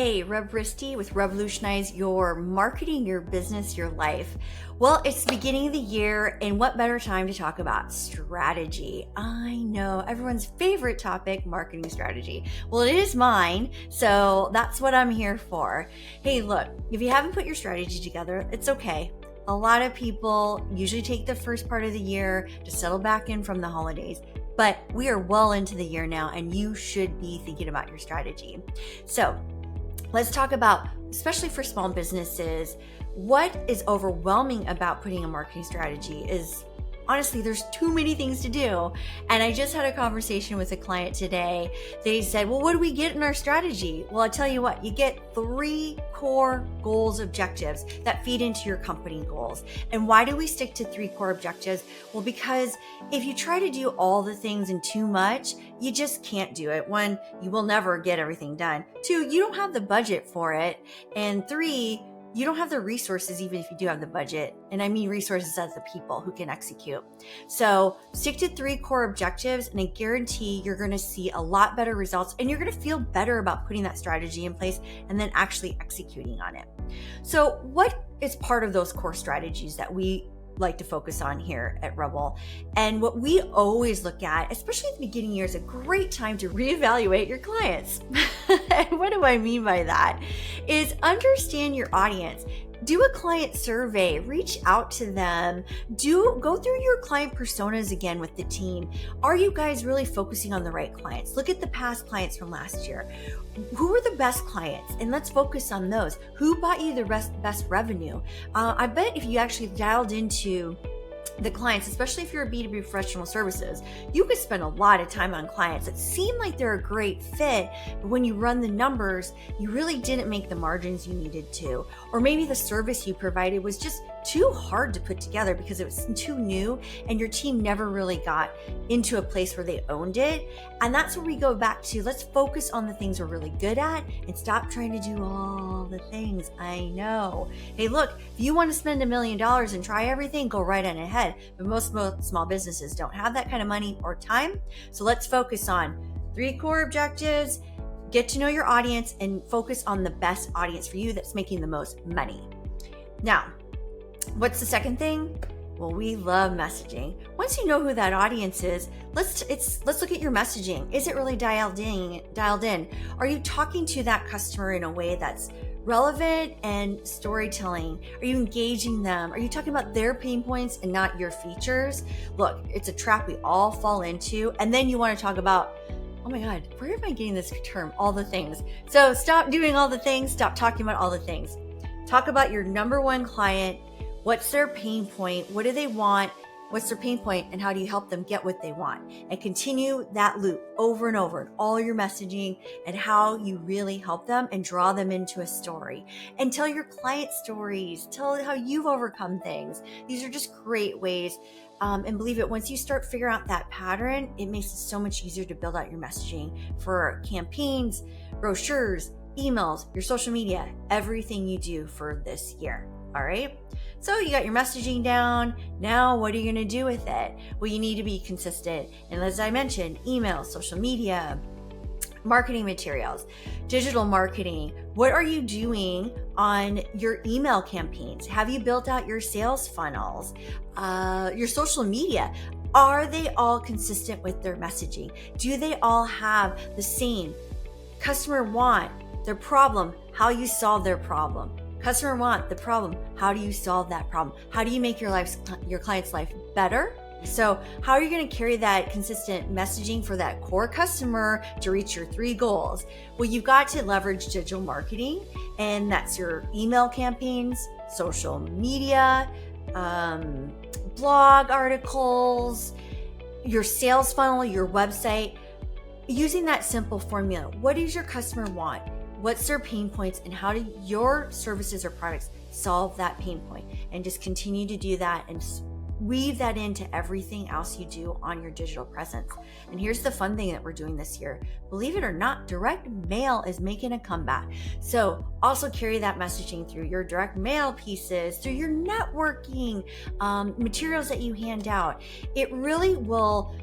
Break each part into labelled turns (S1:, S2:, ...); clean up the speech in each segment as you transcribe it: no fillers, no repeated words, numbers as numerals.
S1: Hey, Reb Risti with Revolutionize Your Marketing, Your Business, Your Life. Well, it's the beginning of the year, and what better time to talk about strategy? I know, everyone's favorite topic, marketing strategy. Well, it is mine, so that's what I'm here for. Hey, look, if you haven't put your strategy together, it's okay. A lot of people usually take the first part of the year to settle back in from the holidays. But we are well into the year now, and you should be thinking about your strategy. So let's talk about, especially for small businesses, what is overwhelming about putting a marketing strategy is, honestly, there's too many things to do. And I just had a conversation with a client today. They said, well, what do we get in our strategy? Well, I'll tell you what, you get 3 core goals, objectives that feed into your company goals. And why do we stick to 3 core objectives? Well, because if you try to do all the things and too much, you just can't do it. 1, you will never get everything done. 2, you don't have the budget for it. And 3, you don't have the resources, even if you do have the budget. And I mean resources as the people who can execute. So stick to 3 core objectives, and I guarantee you're going to see a lot better results, and you're going to feel better about putting that strategy in place and then actually executing on it. So what is part of those core strategies that we like to focus on here at Rebel? And what we always look at, especially at the beginning of the year, is a great time to reevaluate your clients. And what do I mean by that? Is understand your audience. Do a client survey, reach out to them, go through your client personas again with the team. Are you guys really focusing on the right clients? Look at the past clients from last year. Who were the best clients? And let's focus on those. Who bought you the best revenue? I bet if you actually dialed into the clients, especially if you're a B2B professional services, you could spend a lot of time on clients that seem like they're a great fit, but when you run the numbers, you really didn't make the margins you needed to. Or maybe the service you provided was just too hard to put together because it was too new and your team never really got into a place where they owned it. And that's where we go back to, let's focus on the things we're really good at and stop trying to do all the things. I know. Hey, look, if you want to spend $1 million and try everything, go right on ahead. But most small businesses don't have that kind of money or time. So let's focus on 3 core objectives, get to know your audience, and focus on the best audience for you that's making the most money. Now, what's the second thing? Well, we love messaging. Once you know who that audience is, let's look at your messaging. Is it really dialed in? Are you talking to that customer in a way that's relevant and storytelling? Are you engaging them? Are you talking about their pain points and not your features? Look, it's a trap we all fall into. And then you want to talk about, oh my God, where am I getting this term? All the things. So stop doing all the things. Stop talking about all the things. Talk about your number one client. What's their pain point? What do they want? What's their pain point, and how do you help them get what they want? And continue that loop over and over in all your messaging and how you really help them and draw them into a story. And tell your client stories. Tell how you've overcome things. These are just great ways. And believe it, once you start figuring out that pattern, it makes it so much easier to build out your messaging for campaigns, brochures, emails, your social media, everything you do for this year. All right. So you got your messaging down. Now, what are you going to do with it? Well, you need to be consistent. And as I mentioned, email, social media, marketing materials, digital marketing. What are you doing on your email campaigns? Have you built out your sales funnels, your social media? Are they all consistent with their messaging? Do they all have the same customer want, their problem, how you solve their problem? Customer want, the problem, how do you solve that problem? How do you make your client's life better? So how are you going to carry that consistent messaging for that core customer to reach your 3 goals? Well, you've got to leverage digital marketing, and that's your email campaigns, social media, blog articles, your sales funnel, your website. Using that simple formula, what does your customer want? What's their pain points, and how do your services or products solve that pain point? And just continue to do that and weave that into everything else you do on your digital presence. And here's the fun thing that we're doing this year. Believe it or not, direct mail is making a comeback. So also carry that messaging through your direct mail pieces, through your networking materials that you hand out. It really will,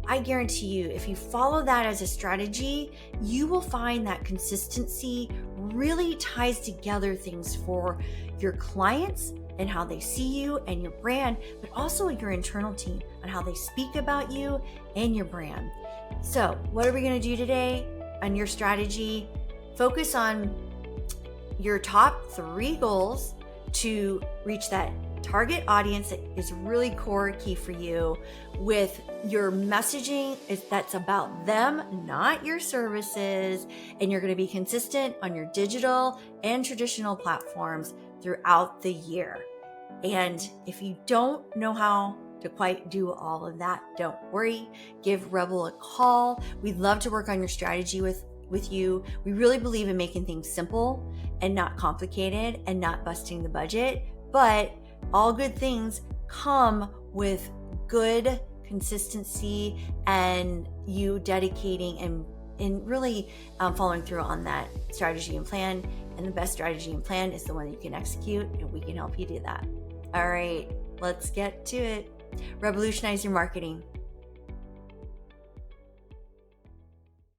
S1: I guarantee you, if you follow that as a strategy, you will find that consistency really ties together things for your clients and how they see you and your brand, but also your internal team on how they speak about you and your brand. So what are we going to do today on your strategy? Focus on your top 3 goals to reach that target audience that is really core key for you, with your messaging that's about them, not your services. And you're going to be consistent on your digital and traditional platforms throughout the year. And if you don't know how to quite do all of that, don't worry. Give Rebel a call. We'd love to work on your strategy with you. We really believe in making things simple and not complicated and not busting the budget. But all good things come with good consistency and you dedicating and really following through on that strategy and plan. And the best strategy and plan is the one you can execute, and we can help you do that. All right, let's get to it. Revolutionize your marketing.